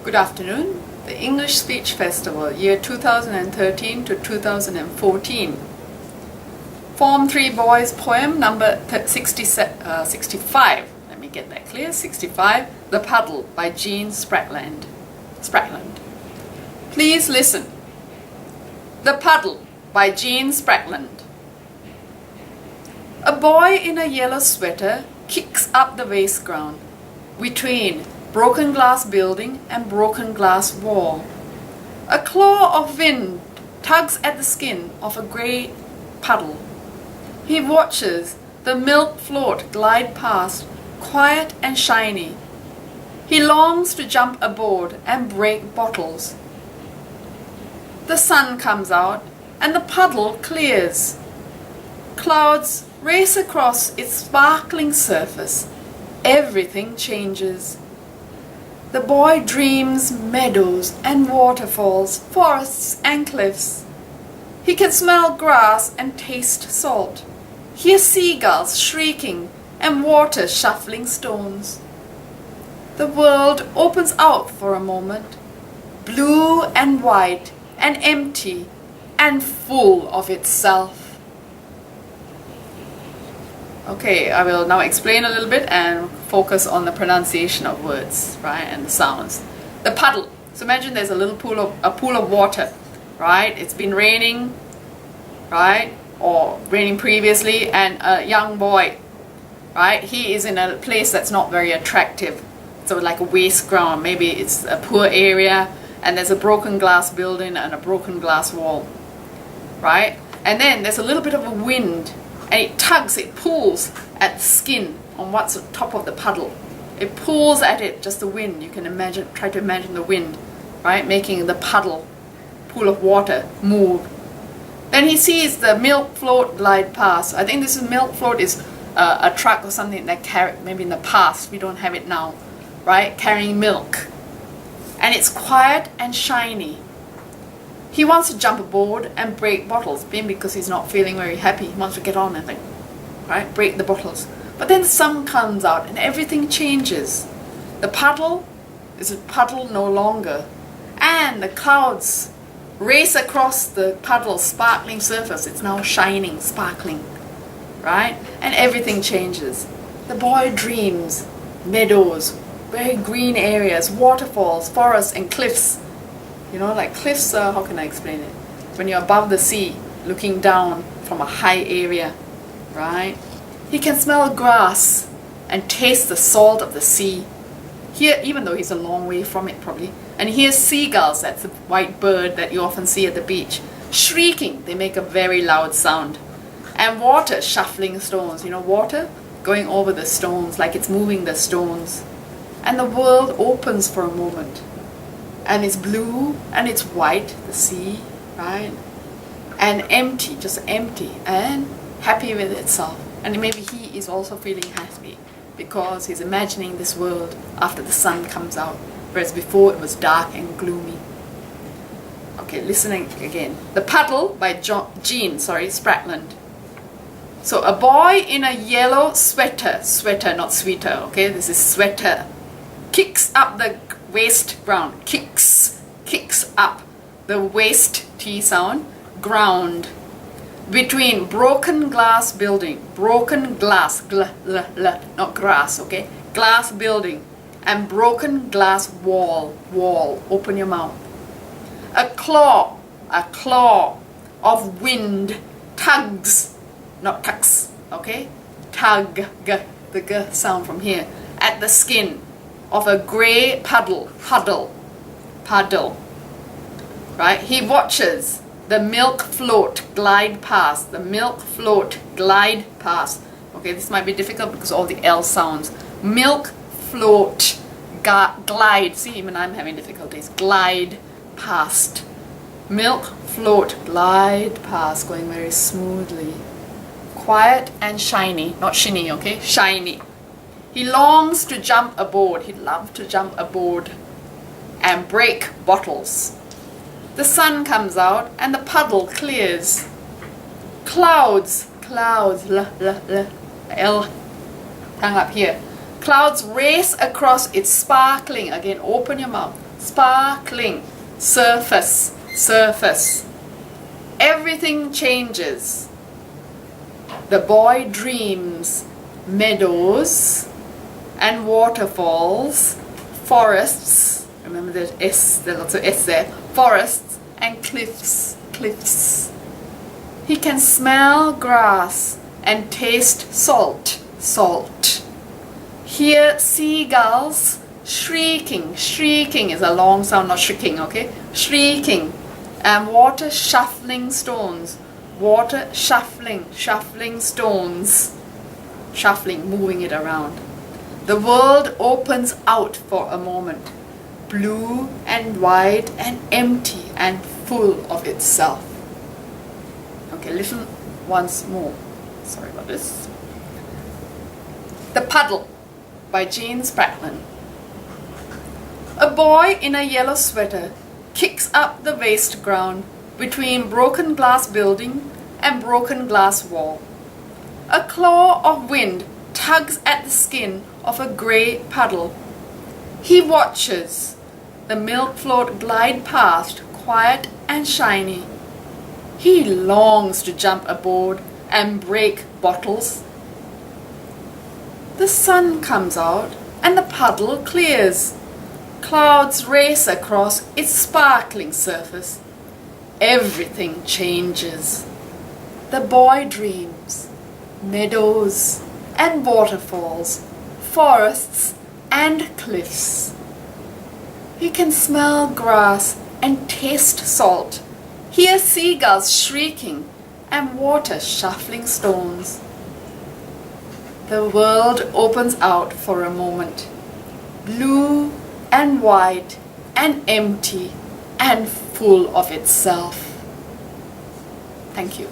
Good afternoon. The English Speech Festival, year 2013 to 2014. Form 3 Boys Poem number 65. Let me get that clear. 65. The Puddle by Jean Sprackland. Please listen. The Puddle by Jean Sprackland. A boy in a yellow sweater kicks up the waste ground between broken glass building and broken glass wall. A claw of wind tugs at the skin of a grey puddle. He watches the milk float glide past, quiet and shiny. He longs to jump aboard and break bottles. The sun comes out and the puddle clears. Clouds race across its sparkling surface. Everything changes. The boy dreams meadows and waterfalls, forests and cliffs. He can smell grass and taste salt, hear seagulls shrieking and water shuffling stones. The world opens out for a moment, blue and white and empty and full of itself. Okay, I will now explain a little bit and focus on the pronunciation of words, right, and the sounds. The puddle. So imagine there's a pool of water, right? It's been raining, right, or raining previously, and a young boy, right? He is in a place that's not very attractive. So like a waste ground, maybe it's a poor area, and there's a broken glass building and a broken glass wall, right? And then there's a little bit of a wind. And it tugs, it pulls at the skin on what's on top of the puddle. It pulls at it, just the wind. You can imagine, try to imagine the wind, right, making the puddle, pool of water, move. Then he sees the milk float glide past. I think this milk float is a truck or something that carried, maybe in the past, we don't have it now, right, carrying milk. And it's quiet and shiny. He wants to jump aboard and break bottles, being because he's not feeling very happy. He wants to get on, I think, right? Break the bottles. But then the sun comes out and everything changes. The puddle is a puddle no longer. And the clouds race across the puddle's sparkling surface. It's now shining, sparkling, right? And everything changes. The boy dreams meadows, very green areas, waterfalls, forests and cliffs. You know, like cliffs, how can I explain it? When you're above the sea, looking down from a high area, right? He can smell grass and taste the salt of the sea. Here, even though he's a long way from it probably, and he hears seagulls, that's the white bird that you often see at the beach, shrieking. They make a very loud sound. And water shuffling stones, you know, water going over the stones like it's moving the stones. And the world opens for a moment. And it's blue and it's white, the sea, right? And empty, just empty and happy with itself. And maybe he is also feeling happy because he's imagining this world after the sun comes out, whereas before it was dark and gloomy. Okay, listening again. The Puddle by Jean Sprackland. So a boy in a yellow sweater, not sweater, okay, this is sweater, kicks up the waste ground, kicks up the waste T sound, ground, between broken glass building, broken glass, not grass, okay, glass building, and broken glass wall, open your mouth. A claw of wind tugs, not tucks, okay, tug, the g sound from here, at the skin of a grey puddle, right? He watches the milk float glide past, okay, this might be difficult because all the L sounds. Milk float, glide, see, even I'm having difficulties, glide past. Milk float, glide past, going very smoothly. Quiet and shiny, not shinny, okay, shiny. He longs to jump aboard. He'd love to jump aboard and break bottles. The sun comes out and the puddle clears. Clouds, L, tongue up here. Clouds race across its sparkling, again open your mouth, sparkling, surface, surface. Everything changes. The boy dreams meadows and waterfalls, forests, remember there's lots of S there, forests and cliffs, cliffs. He can smell grass and taste salt, salt. Hear seagulls shrieking, shrieking is a long sound, not shrieking, okay? Shrieking. And water shuffling stones, water shuffling, shuffling stones, shuffling, moving it around. The world opens out for a moment, blue and wide and empty and full of itself. Okay, listen once more. Sorry about this. The Puddle by Jean Spratman. A boy in a yellow sweater kicks up the waste ground between broken glass building and broken glass wall. A claw of wind tugs at the skin of a grey puddle. He watches the milk float glide past, quiet and shiny. He longs to jump aboard and break bottles. The sun comes out and the puddle clears. Clouds race across its sparkling surface. Everything changes. The boy dreams meadows and waterfalls, forests and cliffs. He can smell grass and taste salt, hear seagulls shrieking and water shuffling stones. The world opens out for a moment, blue and wide and empty and full of itself. Thank you.